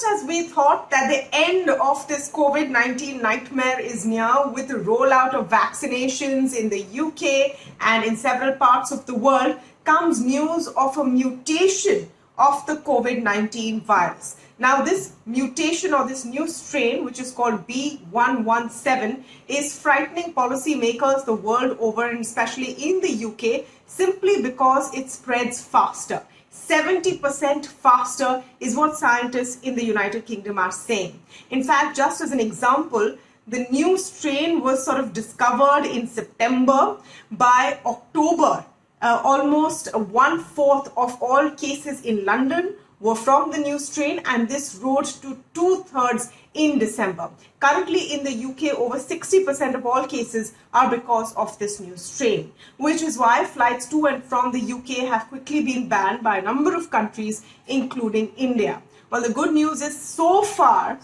just as we thought that the end of this COVID-19 nightmare is near with the rollout of vaccinations in the UK and in several parts of the world, comes news of a mutation of the COVID-19 virus. Now, this mutation or this new strain, which is called B.1.1.7, is frightening policymakers the world over, and especially in the UK, simply because it spreads faster. 70% faster is what scientists in the United Kingdom are saying. In fact, just as an example, the new strain was sort of discovered in September. By October, almost 1/4 of all cases in London were from the new strain, and this rose to 2/3 in December. Currently in the UK, over 60% of all cases are because of this new strain, which is why flights to and from the UK have quickly been banned by a number of countries, including India. Well, the good news is so far,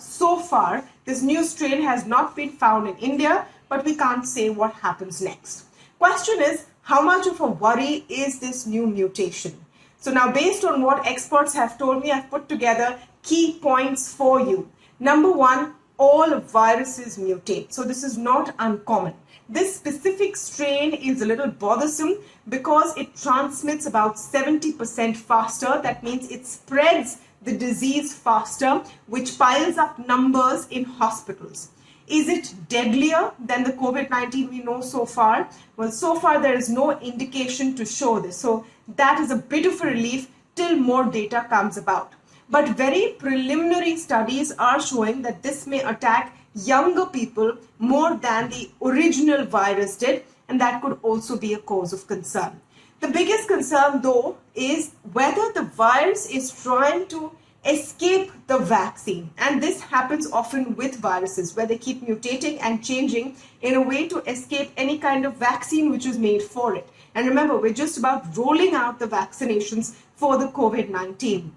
this new strain has not been found in India, but we can't say what happens next. Question is, how much of a worry is this new mutation? So now, based on what experts have told me, I've put together key points for you. Number one, all viruses mutate. So this is not uncommon. This specific strain is a little bothersome because it transmits about 70% faster. That means it spreads the disease faster, which piles up numbers in hospitals. Is it deadlier than the COVID-19 we know so far? Well, so far there is no indication to show this. So that is a bit of a relief till more data comes about. But very preliminary studies are showing that this may attack younger people more than the original virus did, and that could also be a cause of concern. The biggest concern, though, is whether the virus is trying to escape the vaccine. And this happens often with viruses, where they keep mutating and changing in a way to escape any kind of vaccine which is made for it. And remember, we're just about rolling out the vaccinations for the COVID-19.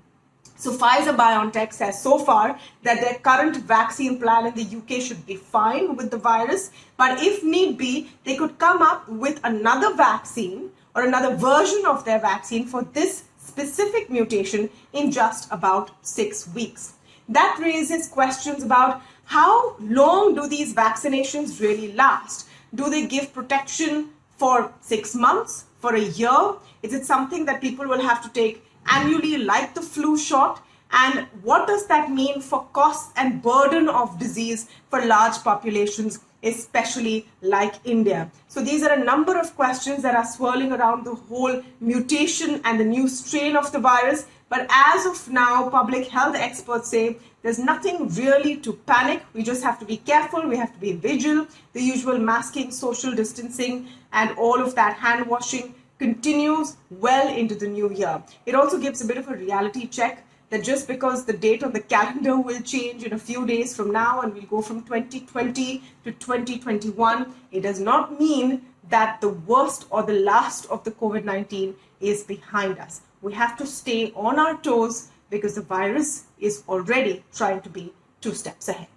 So Pfizer-BioNTech says so far that their current vaccine plan in the UK should be fine with the virus. But if need be, they could come up with another vaccine or another version of their vaccine for this specific mutation in just about 6 weeks. That raises questions about how long do these vaccinations really last? Do they give protection for 6 months, for a year? Is it something that people will have to take annually like the flu shot? And what does that mean for costs and burden of disease for large populations, especially like India? So these are a number of questions that are swirling around the whole mutation and the new strain of the virus. But as of now, public health experts say there's nothing really to panic. We just have to be careful. We have to be vigilant. The usual masking, social distancing, and all of that hand washing continues well into the new year. It also gives a bit of a reality check that just because the date on the calendar will change in a few days from now and we'll go from 2020 to 2021, it does not mean that the worst or the last of the COVID-19 is behind us. We have to stay on our toes because the virus is already trying to be 2 steps ahead.